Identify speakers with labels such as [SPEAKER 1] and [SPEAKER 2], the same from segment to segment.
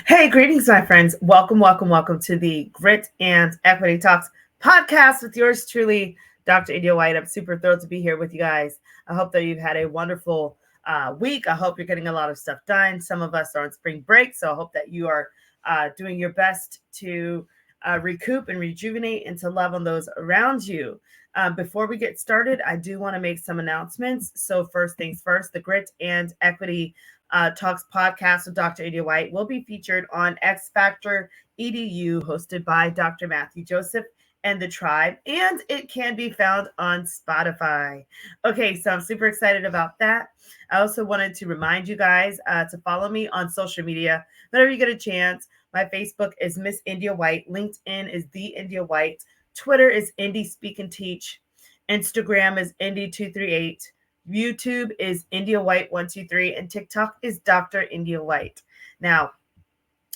[SPEAKER 1] Hey, greetings, my friends. Welcome, welcome, welcome to the Grit and Equity Talks podcast with yours truly, Dr. India White. I'm super thrilled to be here with you guys. I hope that you've had a wonderful week. I hope you're getting a lot of stuff done. Some of us are on spring break, so I hope that you are doing your best to recoup and rejuvenate and to love on those around you. Before we get started, I do want to make some announcements. So, first things first, the Grit and Equity Talks podcast with Dr. India White will be featured on X Factor EDU, hosted by Dr. Matthew Joseph and the Tribe, and it can be found on Spotify. Okay, so I'm super excited about that. I also wanted to remind you guys to follow me on social media whenever you get a chance. My Facebook is Miss India White, LinkedIn is The India White, Twitter is Indie Speak and Teach, Instagram is Indie238. YouTube is India White 123, and TikTok is Dr. India White. Now,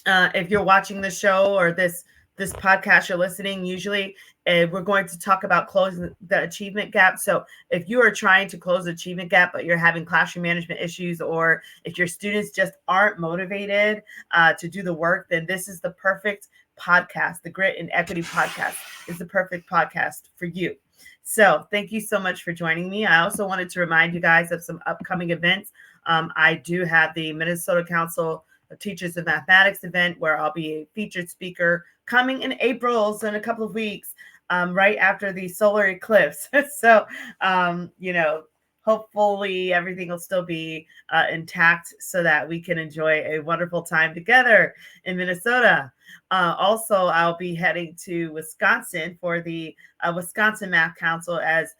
[SPEAKER 1] if you're watching the show or this podcast you're listening, usually we're going to talk about closing the achievement gap. So if you are trying to close the achievement gap, but you're having classroom management issues, or if your students just aren't motivated to do the work, then this is the perfect podcast. The Grit and Equity podcast is the perfect podcast for you. So thank you so much for joining me. I also wanted to remind you guys of some upcoming events. I do have the Minnesota Council of Teachers of Mathematics event where I'll be a featured speaker coming in April, so in a couple of weeks, right after the solar eclipse. So, hopefully everything will still be intact so that we can enjoy a wonderful time together in Minnesota. Also, I'll be heading to Wisconsin for the Wisconsin Math Council as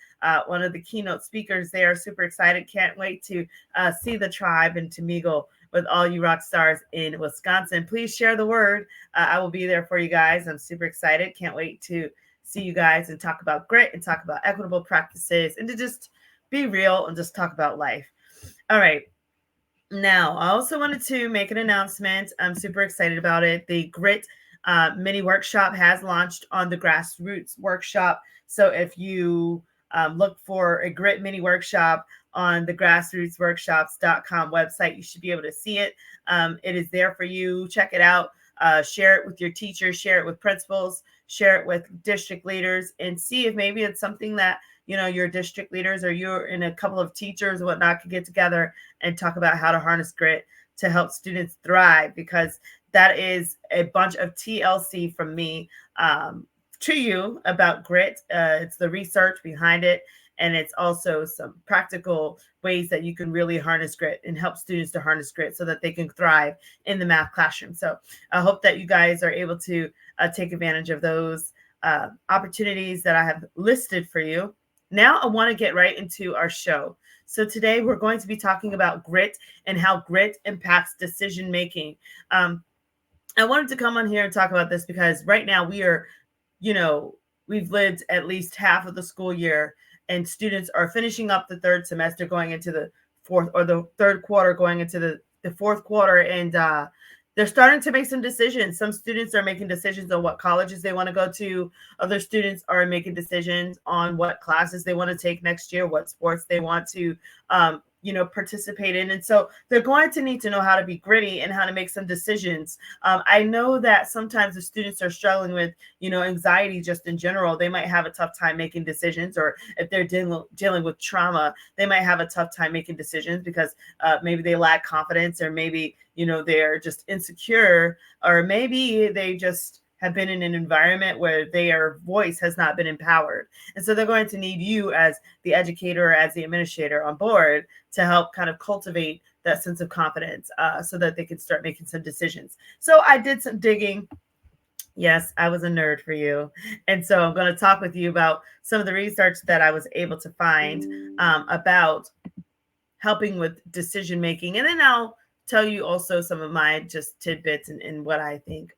[SPEAKER 1] one of the keynote speakers there. Super excited. Can't wait to see the tribe and to mingle with all you rock stars in Wisconsin. Please share the word. I will be there for you guys. I'm super excited. Can't wait to see you guys and talk about grit and talk about equitable practices and to just be real and just talk about life. All right. Now, I also wanted to make an announcement. I'm super excited about it. The Grit mini workshop has launched on the Grassroots Workshop. So if you look for a Grit mini workshop on the grassrootsworkshops.com website, you should be able to see it. It is there for you. Check it out. Share it with your teachers, share it with principals, share it with district leaders, and see if maybe it's something that your district leaders or you're in a couple of teachers or whatnot could get together and talk about how to harness grit to help students thrive, because that is a bunch of TLC from me to you about grit. It's the research behind it, and it's also some practical ways that you can really harness grit and help students to harness grit so that they can thrive in the math classroom. So I hope that you guys are able to take advantage of those opportunities that I have listed for you. Now I want to get right into our show. So today we're going to be talking about grit and how grit impacts decision making. I wanted to come on here and talk about this because right now we are, we've lived at least half of the school year, and students are finishing up the third semester going into the fourth, or the third quarter going into the fourth quarter. And they're starting to make some decisions. Some students are making decisions on what colleges they want to go to. Other students are making decisions on what classes they want to take next year, what sports they want to, participate in. And so they're going to need to know how to be gritty and how to make some decisions. I know that sometimes the students are struggling with, anxiety just in general. They might have a tough time making decisions, or if they're dealing with trauma, they might have a tough time making decisions because maybe they lack confidence, or maybe, they're just insecure, or maybe they just have been in an environment where their voice has not been empowered. And so they're going to need you as the educator, or as the administrator on board to help kind of cultivate that sense of confidence so that they can start making some decisions. So I did some digging. Yes, I was a nerd for you. And so I'm going to talk with you about some of the research that I was able to find about helping with decision making. And then I'll tell you also some of my just tidbits and what I think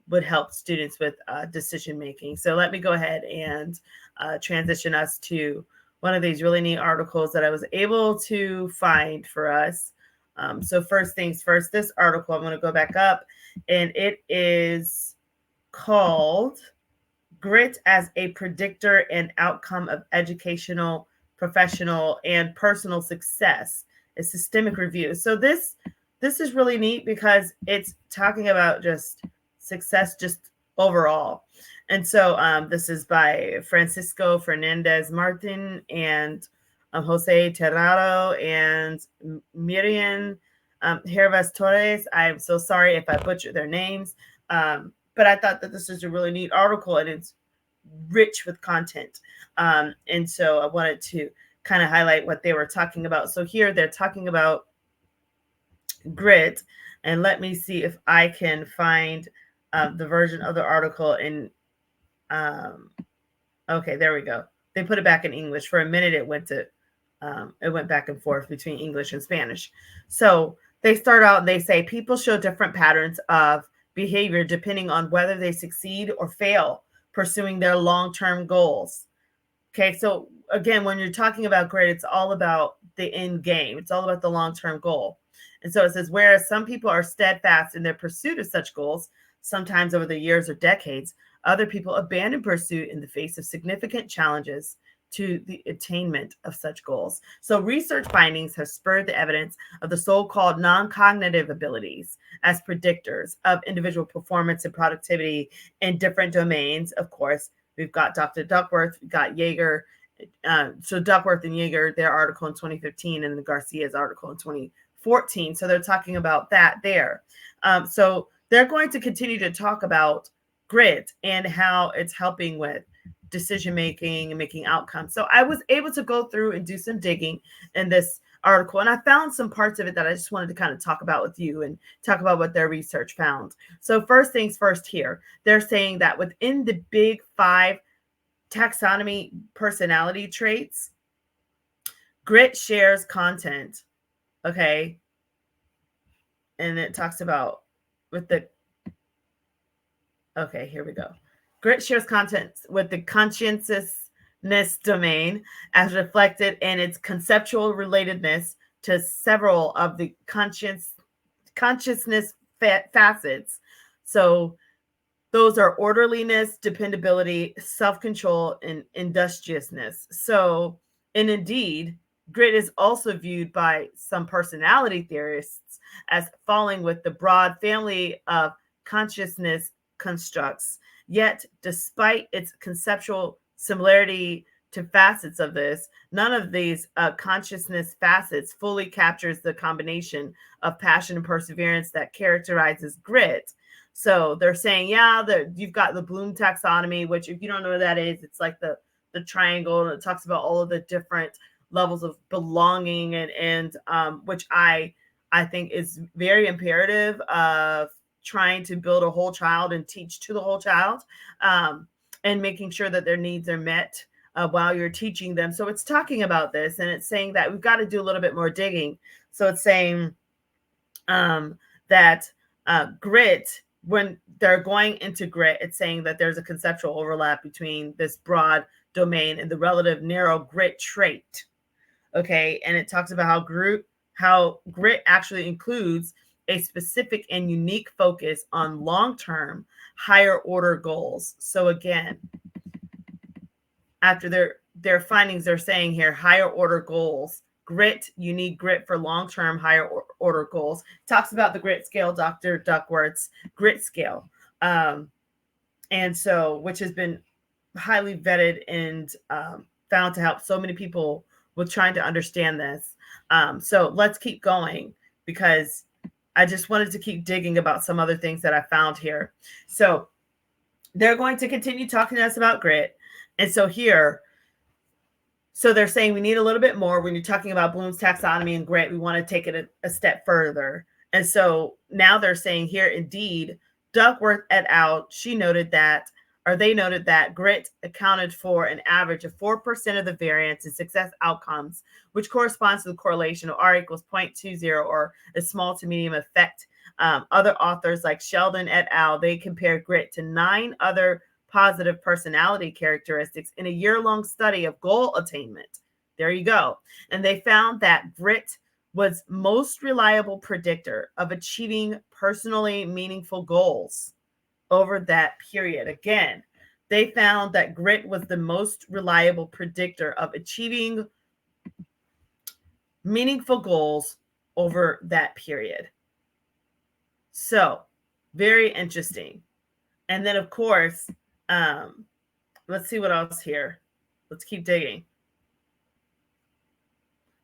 [SPEAKER 1] would help students with decision making. So let me go ahead and transition us to one of these really neat articles that I was able to find for us. So first things first, this article, I'm going to go back up, and it is called Grit as a Predictor and Outcome of Educational, Professional, and Personal Success, a Systemic Review. So this this is really neat because it's talking about just success, just overall. And so this is by Francisco Fernandez Martin and Jose Terraro and Miriam Hervas Torres. I'm so sorry if I butchered their names, but I thought that this is a really neat article and it's rich with content. And so I wanted to kind of highlight what they were talking about. So here they're talking about grit, and let me see if I can find the version of the article in okay, there we go. They put it back in English. For a minute it went back and forth between English and Spanish. So they start out and they say people show different patterns of behavior depending on whether they succeed or fail pursuing their long-term goals. Okay, so again, when you're talking about grit, it's all about the end game. It's all about the long-term goal. And so it says, whereas some people are steadfast in their pursuit of such goals, sometimes over the years or decades, other people abandon pursuit in the face of significant challenges to the attainment of such goals. So research findings have spurred the evidence of the so-called non-cognitive abilities as predictors of individual performance and productivity in different domains. Of course, we've got Dr. Duckworth, we've got Yeager. So Duckworth and Yeager, their article in 2015, and the Garcia's article in 2014. So they're talking about that there. So they're going to continue to talk about grit and how it's helping with decision making and making outcomes. So I was able to go through and do some digging in this article, and I found some parts of it that I just wanted to kind of talk about with you and talk about what their research found. So first things first here, they're saying that within the big 5 taxonomy personality traits, grit shares content. Okay. And it talks about with the, okay, here we go. Grit shares content with the conscientiousness domain as reflected in its conceptual relatedness to several of the consciousness facets. So those are orderliness, dependability, self-control, and industriousness. So, and indeed, grit is also viewed by some personality theorists as falling with the broad family of consciousness constructs. Yet, despite its conceptual similarity to facets of this, none of these consciousness facets fully captures the combination of passion and perseverance that characterizes grit. So they're saying, yeah, you've got the Bloom taxonomy, which if you don't know what that is, it's like the triangle, and it talks about all of the different levels of belonging, and which I think is very imperative of trying to build a whole child and teach to the whole child, and making sure that their needs are met while you're teaching them. So it's talking about this, and it's saying that we've got to do a little bit more digging. So it's saying that grit, when they're going into grit, it's saying that there's a conceptual overlap between this broad domain and the relative narrow grit trait. Okay, and it talks about how grit actually includes a specific and unique focus on long-term, higher order goals. So again, after their findings, they're saying here, higher order goals, grit, you need grit for long-term higher order goals. Talks about the grit scale, Dr. Duckworth's grit scale. And so, which has been highly vetted and found to help so many people with trying to understand this. So let's keep going, because I just wanted to keep digging about some other things that I found here. So they're going to continue talking to us about grit. And so here, so they're saying we need a little bit more. When you're talking about Bloom's taxonomy and grit, we want to take it a step further. And so now they're saying here, indeed, Duckworth et al., they noted that grit accounted for an average of 4% of the variance in success outcomes, which corresponds to the correlation of R equals 0.20 or a small to medium effect. Other authors like Sheldon et al., they compared grit to 9 other positive personality characteristics in a year-long study of goal attainment. There you go. And they found that grit was most reliable predictor of achieving personally meaningful goals over that period. Again, they found that grit was the most reliable predictor of achieving meaningful goals over that period. So very interesting. And then, of course, let's see what else here. Let's keep digging.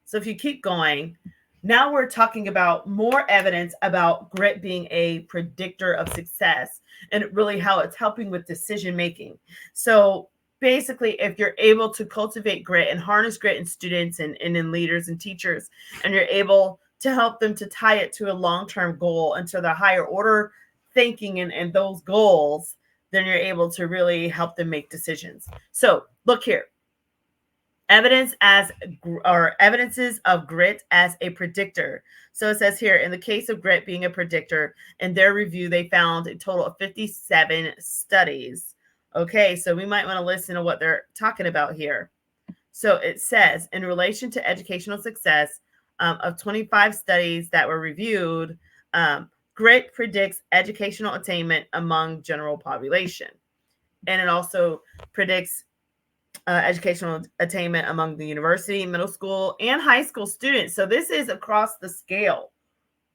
[SPEAKER 1] So if you keep going, now we're talking about more evidence about grit being a predictor of success and really how it's helping with decision making. So basically, if you're able to cultivate grit and harness grit in students and in leaders and teachers, and you're able to help them to tie it to a long-term goal and to the higher order thinking and those goals, then you're able to really help them make decisions. So look here. Evidences of grit as a predictor. So it says here, in the case of grit being a predictor, in their review, they found a total of 57 studies. Okay, so we might want to listen to what they're talking about here. So it says, in relation to educational success, of 25 studies that were reviewed, grit predicts educational attainment among general population. And it also predicts educational attainment among the university, middle school, and high school students. So this is across the scale.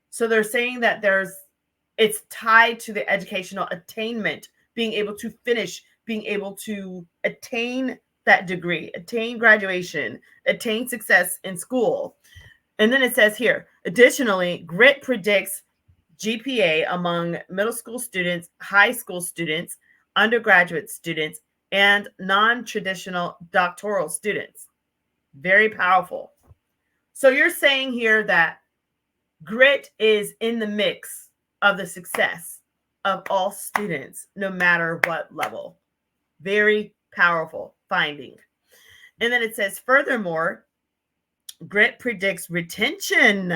[SPEAKER 1] So they're saying that it's tied to the educational attainment, being able to finish, being able to attain that degree, attain graduation, attain success in school. And then it says here, additionally, grit predicts GPA among middle school students, high school students, undergraduate students, and non-traditional doctoral students. Very powerful. So you're saying here that grit is in the mix of the success of all students, no matter what level. Very powerful finding. And then it says, furthermore, grit predicts retention.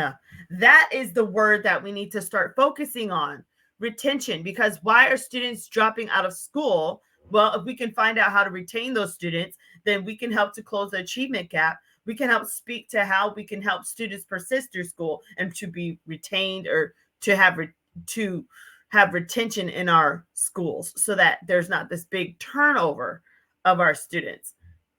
[SPEAKER 1] That is the word that we need to start focusing on. Retention, because why are students dropping out of school? Well, if we can find out how to retain those students, then we can help to close the achievement gap. We can help speak to how we can help students persist through school and to be retained or to have retention in our schools so that there's not this big turnover of our students.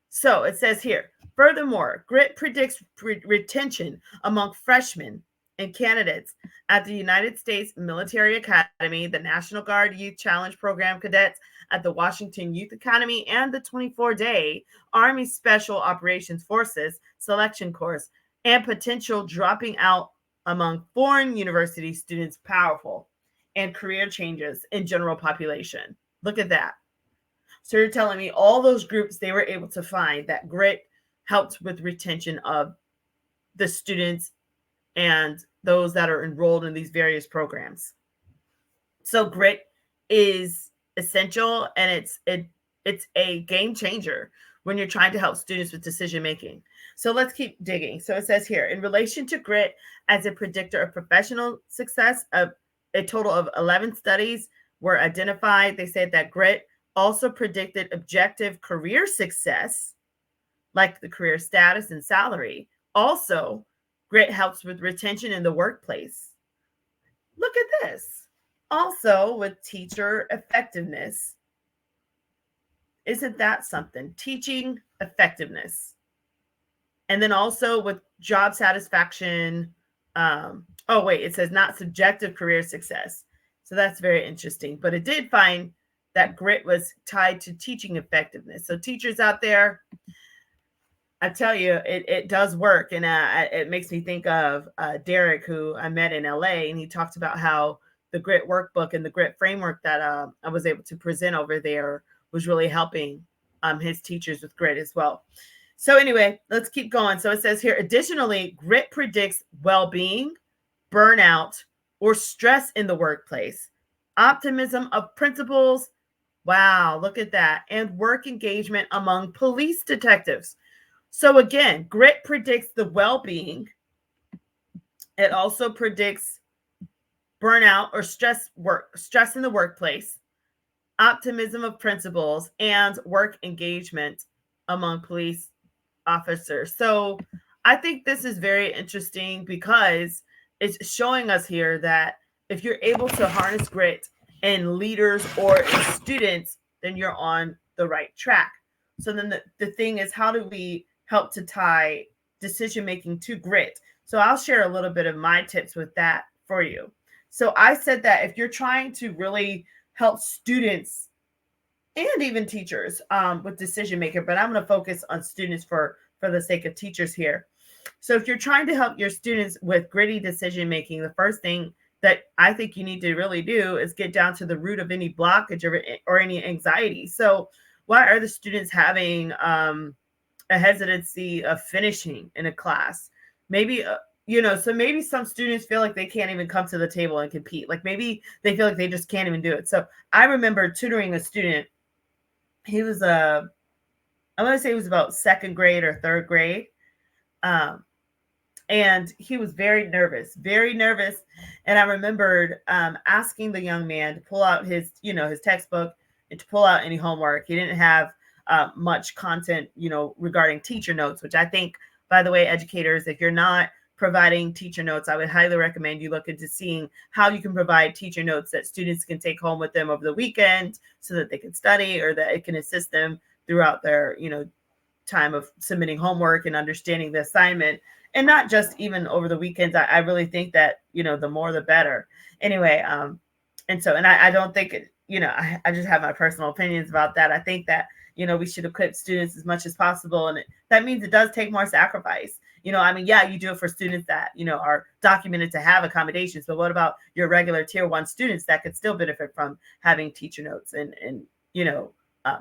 [SPEAKER 1] So it says here, furthermore, grit predicts retention among freshmen and candidates at the United States Military Academy, the National Guard Youth Challenge Program cadets at the Washington Youth Academy, and the 24-day Army Special Operations Forces selection course, and potential dropping out among foreign university students powerful, and career changes in general population. Look at that. So you're telling me all those groups, they were able to find that grit helped with retention of the students and those that are enrolled in these various programs. So grit is essential, and it's a game changer when you're trying to help students with decision making. So let's keep digging. So it says here, in relation to grit as a predictor of professional success, a total of 11 studies were identified. They said that grit also predicted objective career success, like the career status and salary. Also, grit helps with retention in the workplace. Look at this. Also, with teacher effectiveness. Isn't that something? Teaching effectiveness. And then also with job satisfaction. It says not subjective career success. So that's very interesting. But it did find that grit was tied to teaching effectiveness. So teachers out there, I tell you, it does work. And it makes me think of Derek, who I met in LA, and he talked about how the grit workbook and the grit framework that I was able to present over there was really helping his teachers with grit as well. So anyway, let's keep going. So it says here, additionally, grit predicts well-being, burnout, or stress in the workplace, optimism of principals. Wow, look at that. And work engagement among police detectives. So again, grit predicts the well-being. It also predicts burnout or stress in the workplace, optimism of principals, and work engagement among police officers. So I think this is very interesting because it's showing us here that if you're able to harness grit in leaders or in students, then you're on the right track. So then the thing is, how do we help to tie decision making to grit? So I'll share a little bit of my tips with that for you. So I said that if you're trying to really help students and even teachers with decision making, but I'm going to focus on students for the sake of teachers here. So if you're trying to help your students with gritty decision making, the first thing that I think you need to really do is get down to the root of any blockage or any anxiety. So why are the students having a hesitancy of finishing in a class? Maybe so maybe some students feel like they can't even come to the table and compete. Like maybe they feel like they just can't even do it. So I remember tutoring a student. He was I want to say he was about second grade or third grade. Um, and he was very nervous, very nervous. And I remembered asking the young man to pull out his textbook and to pull out any homework. He didn't have much content, regarding teacher notes, which I think, by the way, educators, if you're not providing teacher notes, I would highly recommend you look into seeing how you can provide teacher notes that students can take home with them over the weekend so that they can study, or that it can assist them throughout their, time of submitting homework and understanding the assignment, and not just even over the weekends. I really think that, the more the better. Anyway, and I don't think I just have my personal opinions about that. I think that, we should equip students as much as possible. And that means it does take more sacrifice. Yeah, you do it for students that, are documented to have accommodations, but what about your regular tier 1 students that could still benefit from having teacher notes and uh,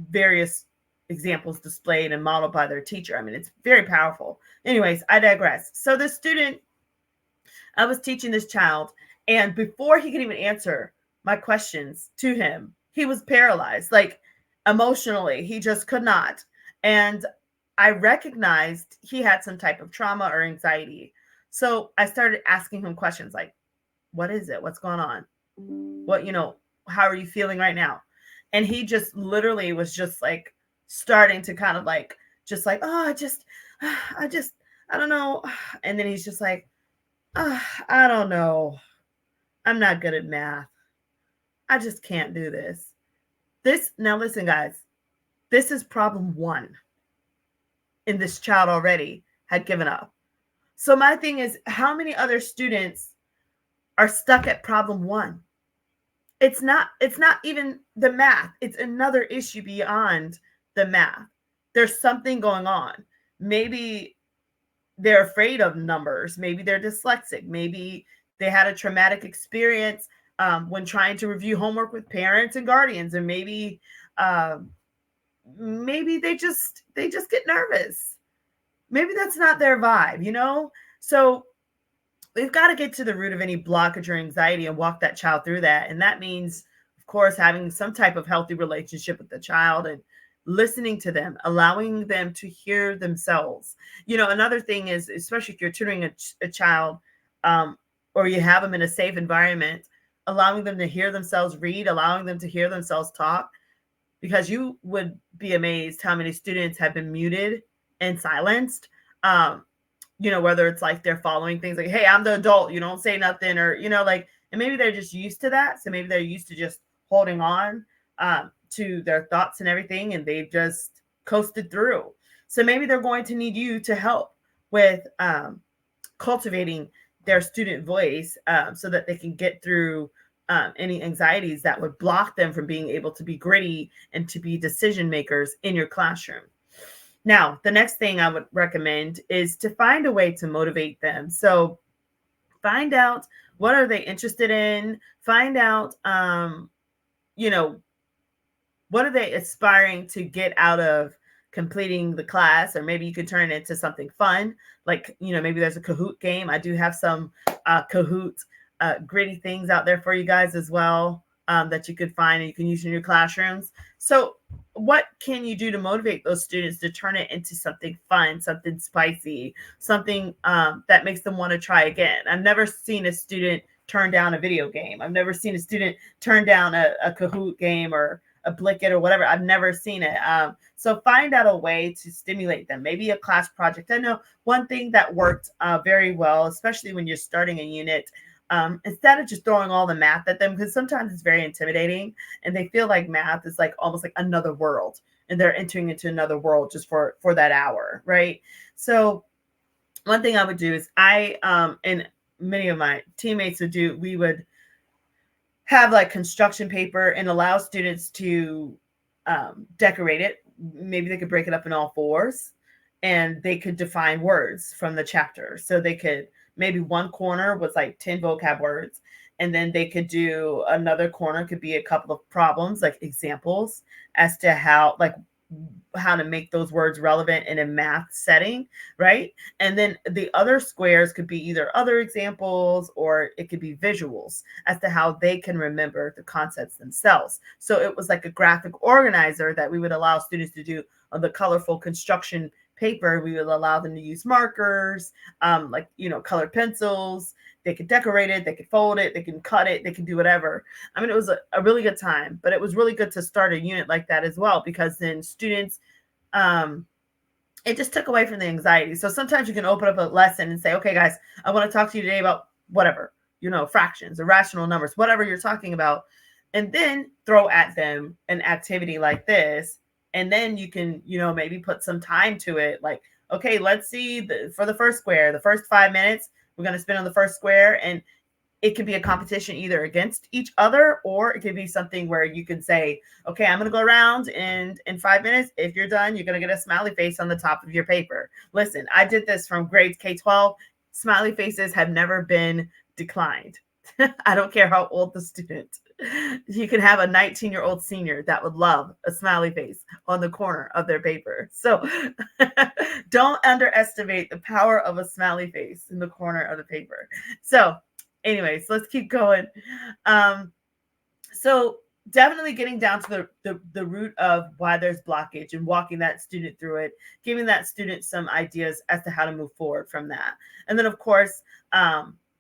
[SPEAKER 1] various examples displayed and modeled by their teacher? I mean, it's very powerful. Anyways, I digress. So the student, I was teaching this child, and before he could even answer my questions to him, he was paralyzed, like emotionally. He just could not. And I recognized he had some type of trauma or anxiety. So I started asking him questions like, what is it? What's going on? What, how are you feeling right now? And he just literally was just like starting to kind of like, just like, oh, I don't know. And then he's just like, oh, I don't know. I'm not good at math. I just can't do this. Now listen, guys, this is problem 1. And this child already had given up. So my thing is, how many other students are stuck at problem 1? It's not even the math. It's another issue beyond the math. There's something going on. Maybe they're afraid of numbers. Maybe they're dyslexic. Maybe they had a traumatic experience when trying to review homework with parents and guardians, and maybe they just get nervous. Maybe that's not their vibe, So we've got to get to the root of any blockage or anxiety and walk that child through that. And that means, of course, having some type of healthy relationship with the child and listening to them, allowing them to hear themselves. Another thing is, especially if you're tutoring a child or you have them in a safe environment, allowing them to hear themselves read, allowing them to hear themselves talk, because you would be amazed how many students have been muted and silenced. Whether it's like they're following things like, hey, I'm the adult, you don't say nothing, or, and maybe they're just used to that. So maybe they're used to just holding on to their thoughts and everything, and they've just coasted through. So maybe they're going to need you to help with cultivating their student voice so that they can get through any anxieties that would block them from being able to be gritty and to be decision makers in your classroom. Now, the next thing I would recommend is to find a way to motivate them. So find out, what are they interested in? Find out, what are they aspiring to get out of completing the class? Or maybe you could turn it into something fun. Like, maybe there's a Kahoot game. I do have some Kahoot gritty things out there for you guys as well that you could find and you can use in your classrooms. So what can you do to motivate those students to turn it into something fun, something spicy, something that makes them want to try again? I've never seen a student turn down a video game. I've never seen a student turn down a Kahoot game or a Blicket or whatever. I've never seen it. So find out a way to stimulate them. Maybe a class project. I know one thing that worked very well, especially when you're starting a unit, instead of just throwing all the math at them, because sometimes it's very intimidating and they feel like math is like almost like another world, and they're entering into another world just for that hour, right? So one thing I would do is and many of my teammates would do, we would have like construction paper and allow students to decorate it. Maybe they could break it up in all fours and they could define words from the chapter. So they could, maybe one corner was like 10 vocab words. And then they could do another corner, could be a couple of problems, like examples as to how to make those words relevant in a math setting, right? And then the other squares could be either other examples or it could be visuals as to how they can remember the concepts themselves. So it was like a graphic organizer that we would allow students to do on the colorful construction paper. We would allow them to use markers, colored pencils. They could decorate it, they could fold it, they can cut it, they can do whatever. I mean, it was a really good time, but it was really good to start a unit like that as well, because then students, it just took away from the anxiety. So sometimes you can open up a lesson and say, okay, guys, I want to talk to you today about whatever, fractions, irrational numbers, whatever you're talking about, and then throw at them an activity like this. And then you can, maybe put some time to it. Like, okay, let's see for the first square, the first 5 minutes, we're going to spend on the first square, and it could be a competition either against each other, or it could be something where you can say, okay, I'm going to go around, and in 5 minutes, if you're done, you're going to get a smiley face on the top of your paper. Listen, I did this from grades K-12. Smiley faces have never been declined. I don't care how old the student. You can have a 19-year-old senior that would love a smiley face on the corner of their paper. So don't underestimate the power of a smiley face in the corner of the paper. So anyways, let's keep going. So definitely getting down to the root of why there's blockage and walking that student through it, giving that student some ideas as to how to move forward from that. And then, of course,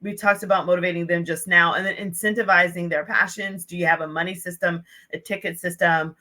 [SPEAKER 1] we talked about motivating them just now, and then incentivizing their passions. Do you have a money system, a ticket system?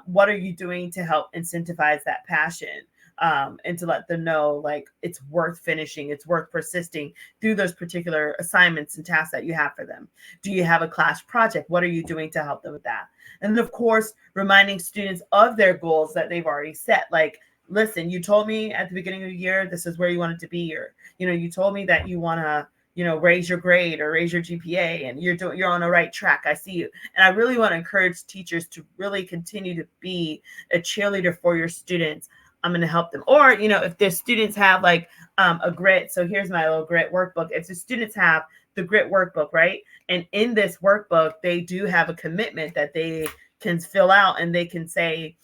[SPEAKER 1] What are you doing to help incentivize that passion? And to let them know, like, it's worth finishing, it's worth persisting through those particular assignments and tasks that you have for them. Do you have a class project? What are you doing to help them with that? And then, of course, reminding students of their goals that they've already set. Like, listen, you told me at the beginning of the year, this is where you wanted to be, or, you told me that you want to, raise your grade or raise your GPA, and you're on the right track. I see you. And I really want to encourage teachers to really continue to be a cheerleader for your students. I'm going to help them. Or, if the students have like a grit. So here's my little grit workbook. If the students have the grit workbook, right? And in this workbook, they do have a commitment that they can fill out, and they can say,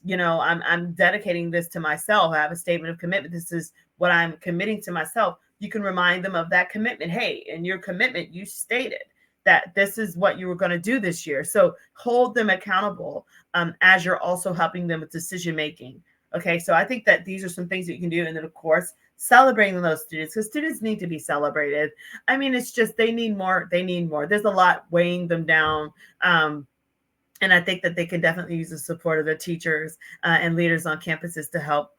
[SPEAKER 1] I'm dedicating this to myself. I have a statement of commitment. This is what I'm committing to myself. You can remind them of that commitment. Hey, in your commitment, you stated that this is what you were going to do this year. So hold them accountable as you're also helping them with decision making. Okay, so I think that these are some things that you can do. And then, of course, celebrating those students, because students need to be celebrated. I mean, it's just they need more. They need more. There's a lot weighing them down. And I think that they can definitely use the support of their teachers and leaders on campuses to help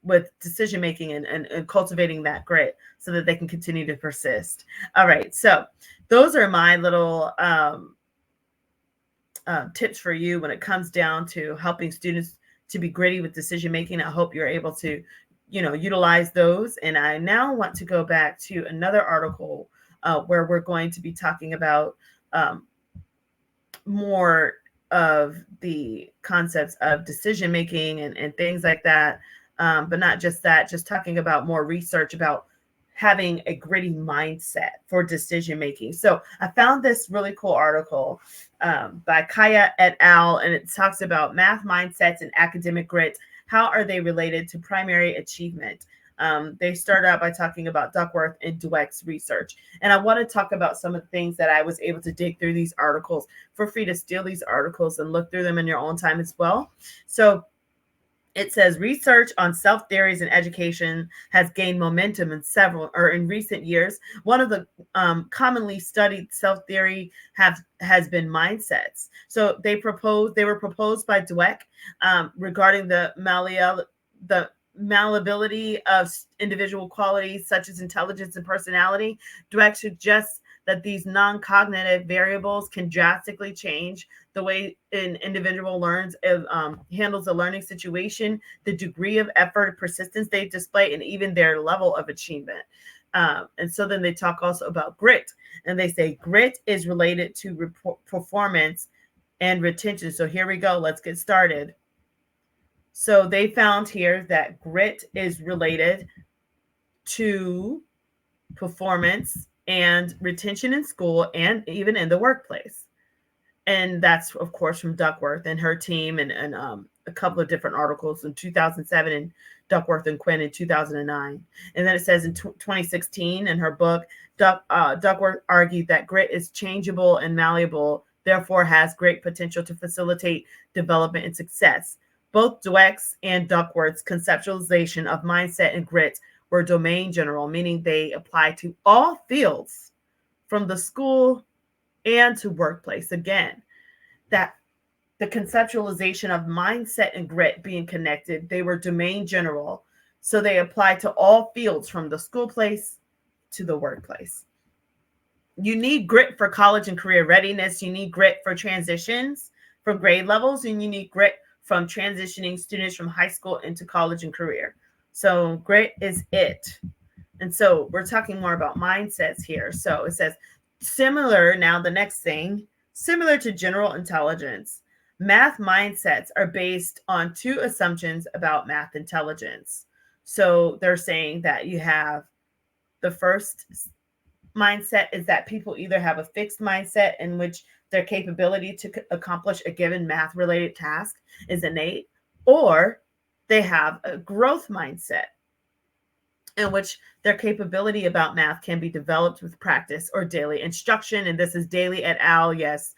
[SPEAKER 1] with decision making and cultivating that grit so that they can continue to persist. All right, so those are my little tips for you when it comes down to helping students to be gritty with decision making. I hope you're able to, utilize those. And I now want to go back to another article where we're going to be talking about more of the concepts of decision making and things like that. But not just that, just talking about more research about having a gritty mindset for decision making. So I found this really cool article by Kaya et al. And it talks about math mindsets and academic grit. How are they related to primary achievement? They start out by talking about Duckworth and Dweck's research. And I want to talk about some of the things that I was able to dig through these articles. Feel free to steal these articles and look through them in your own time as well. So it says research on self-theories in education has gained momentum in recent years. One of the commonly studied self-theory has been mindsets. So they were proposed by Dweck regarding the malleability of individual qualities such as intelligence and personality. Dweck suggests that these non-cognitive variables can drastically change the way an individual learns, handles a learning situation, the degree of effort, persistence they display, and even their level of achievement. And so then they talk also about grit, and they say grit is related to performance and retention. So here we go. Let's get started. So they found here that grit is related to performance and retention in school and even in the workplace. And that's, of course, from Duckworth and her team, and a couple of different articles in 2007 and Duckworth and Quinn in 2009. And then it says in 2016 in her book, Duckworth argued that grit is changeable and malleable, therefore has great potential to facilitate development and success. Both Dweck's and Duckworth's conceptualization of mindset and grit were domain general, meaning they apply to all fields from the school and to workplace. Again, that the conceptualization of mindset and grit being connected, they were domain general. So they apply to all fields from the school place to the workplace. You need grit for college and career readiness. You need grit for transitions from grade levels, and you need grit from transitioning students from high school into college and career. So grit is it. And so we're talking more about mindsets here. So it says, similar, now the next thing, similar to general intelligence, math mindsets are based on two assumptions about math intelligence. So they're saying that you have the first mindset is that people either have a fixed mindset in which their capability to accomplish a given math related task is innate, or they have a growth mindset in which their capability about math can be developed with practice or daily instruction. And this is Daly et al. Yes,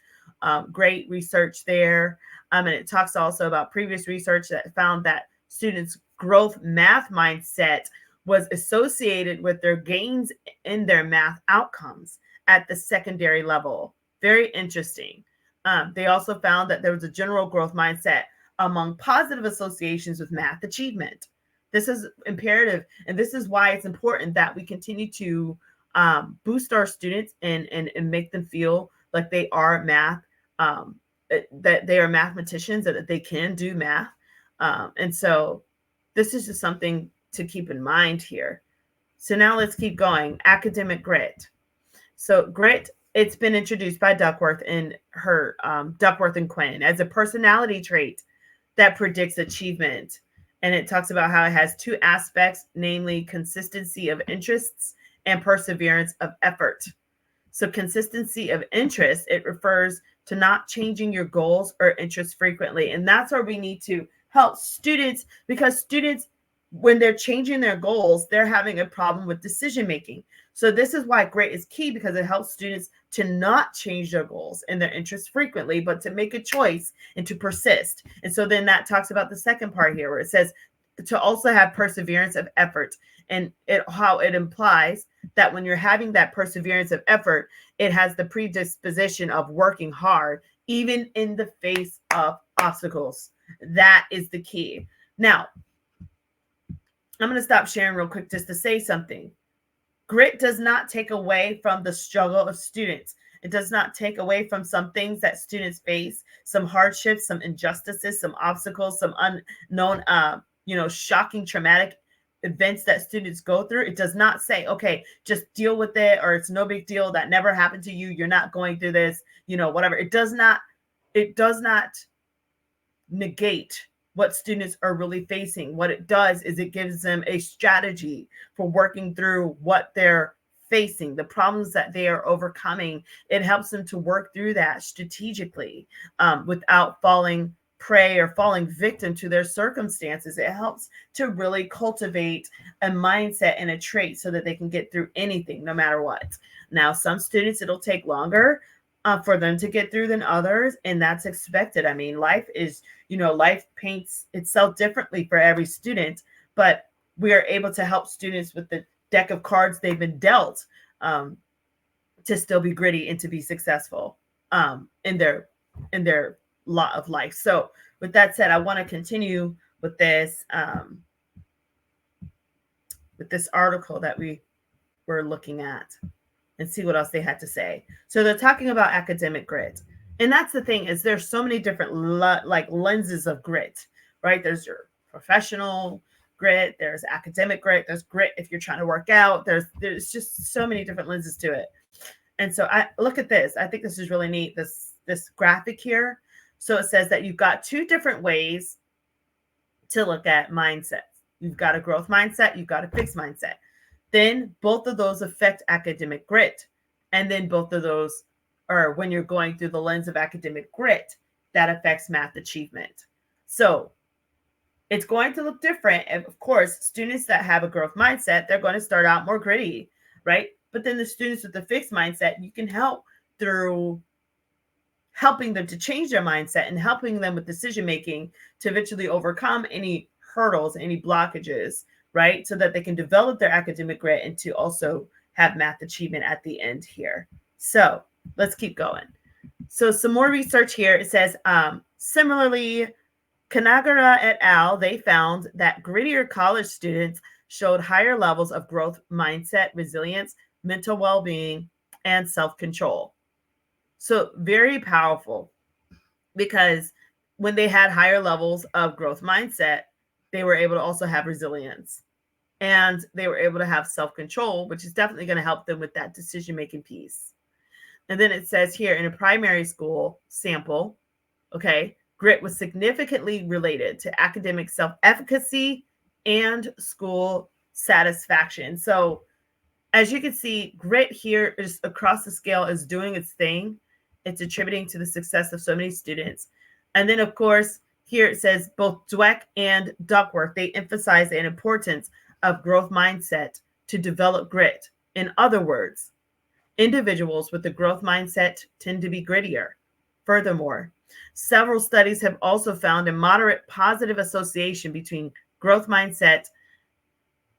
[SPEAKER 1] great research there. And it talks also about previous research that found that students' growth math mindset was associated with their gains in their math outcomes at the secondary level. Very interesting. They also found that there was a general growth mindset among positive associations with math achievement. This is imperative, and this is why it's important that we continue to boost our students and make them feel like they are math, that they are mathematicians, and that they can do math. And so this is just something to keep in mind here. So now let's keep going. Academic grit. So grit, it's been introduced by Duckworth in her Duckworth and Quinn as a personality trait that predicts achievement. And it talks about how it has two aspects, namely consistency of interests and perseverance of effort. So consistency of interest, it refers to not changing your goals or interests frequently. And that's where we need to help students, because students, when they're changing their goals, they're having a problem with decision making. So this is why grit is key, because it helps students to not change their goals and their interests frequently, but to make a choice and to persist. And so then that talks about the second part here, where it says to also have perseverance of effort, and how it implies that when you're having that perseverance of effort, it has the predisposition of working hard, even in the face of obstacles. That is the key. Now, I'm going to stop sharing real quick just to say something. Grit does not take away from the struggle of students. It does not take away from some things that students face, some hardships, some injustices, some obstacles, some unknown, shocking, traumatic events that students go through. It does not say, okay, just deal with it, or it's no big deal. That never happened to you. You're not going through this, whatever. It does not negate what students are really facing. What it does is it gives them a strategy for working through what they're facing, the problems that they are overcoming. It helps them to work through that strategically without falling prey or falling victim to their circumstances. It helps to really cultivate a mindset and a trait so that they can get through anything, no matter what. Now, some students, it'll take longer for them to get through than others, and that's expected. I mean, life paints itself differently for every student, but we are able to help students with the deck of cards they've been dealt to still be gritty and to be successful in their lot of life. So with that said, I want to continue with this article that we were looking at and see what else they had to say. So they're talking about academic grit. And that's the thing, is there's so many different lenses of grit, right? There's your professional grit, there's academic grit, there's grit if you're trying to work out. There's just so many different lenses to it. And so I look at this. I think this is really neat, this graphic here. So it says that you've got two different ways to look at mindsets. You've got a growth mindset, you've got a fixed mindset. Then both of those affect academic grit. And then both of those are, when you're going through the lens of academic grit, that affects math achievement. So it's going to look different. And of course, students that have a growth mindset, they're going to start out more gritty, right? But then the students with the fixed mindset, you can help through helping them to change their mindset and helping them with decision making to eventually overcome any hurdles, any blockages, right? So that they can develop their academic grit and to also have math achievement at the end here. So let's keep going. So some more research here. It says, similarly, Kanagara et al., they found that grittier college students showed higher levels of growth mindset, resilience, mental well-being, and self-control. So very powerful, because when they had higher levels of growth mindset, they were able to also have resilience, and they were able to have self-control, which is definitely going to help them with that decision-making piece. And then it says here, in a primary school sample, okay, grit was significantly related to academic self-efficacy and school satisfaction. So as you can see, grit here is across the scale is doing its thing. It's attributing to the success of so many students. And then, of course, here it says both Dweck and Duckworth, they emphasize the importance of growth mindset to develop grit. In other words, individuals with the growth mindset tend to be grittier. Furthermore, several studies have also found a moderate positive association between growth mindset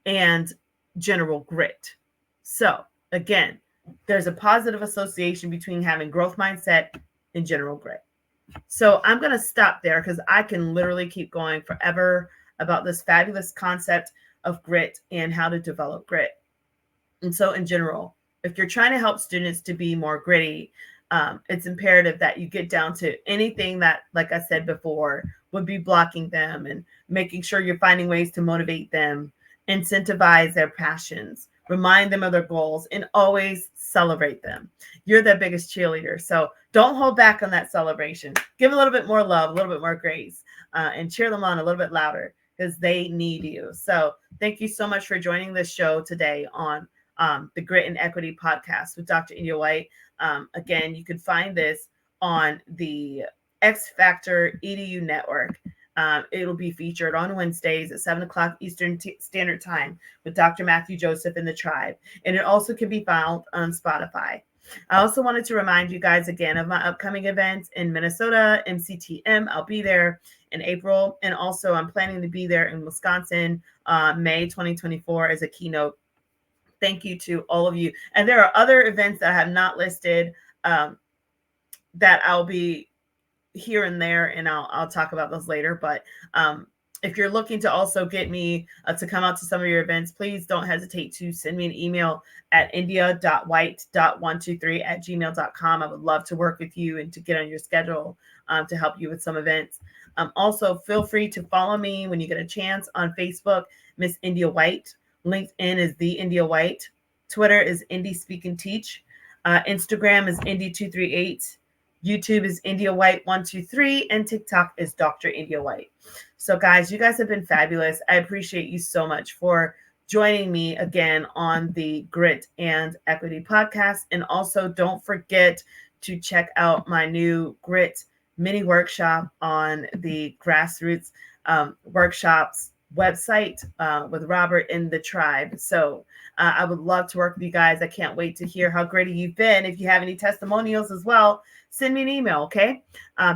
[SPEAKER 1] and general grit. So again, there's a positive association between having growth mindset and general grit. So I'm going to stop there because I can literally keep going forever about this fabulous concept of grit and how to develop grit. And so in general, if you're trying to help students to be more gritty, it's imperative that you get down to anything that, like I said before, would be blocking them, and making sure you're finding ways to motivate them, incentivize their passions, remind them of their goals, and always celebrate them. You're their biggest cheerleader. So don't hold back on that celebration. Give a little bit more love, a little bit more grace, and cheer them on a little bit louder, because they need you. So thank you so much for joining this show today on the Grit and Equity podcast with Dr. India White. Again, you can find this on the X Factor EDU network. It'll be featured on Wednesdays at 7 o'clock Eastern Standard Time with Dr. Matthew Joseph and the Tribe. And it also can be found on Spotify. I also wanted to remind you guys again of my upcoming events in Minnesota, MCTM. I'll be there in April. And also I'm planning to be there in Wisconsin, May 2024 as a keynote. Thank you to all of you. And there are other events that I have not listed that I'll be here and there, and I'll talk about those later. But if you're looking to also get me to come out to some of your events, please don't hesitate to send me an email at india.white.123@gmail.com. I would love to work with you and to get on your schedule to help you with some events. Also, feel free to follow me when you get a chance on Facebook, Miss India White. LinkedIn is The India White. Twitter is Indie Speak and Teach. Instagram is Indie238. YouTube is India White 123, and TikTok is Dr. India White. So guys, you guys have been fabulous. I appreciate you so much for joining me again on the Grit and Equity podcast. And also don't forget to check out my new Grit mini workshop on the Grassroots Workshops website with Robert and the Tribe. So I would love to work with you guys. I can't wait to hear how gritty you've been. If you have any testimonials as well, send me an email, okay?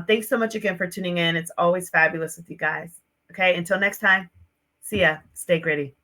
[SPEAKER 1] Thanks so much again for tuning in. It's always fabulous with you guys. Okay, until next time, see ya. Stay gritty.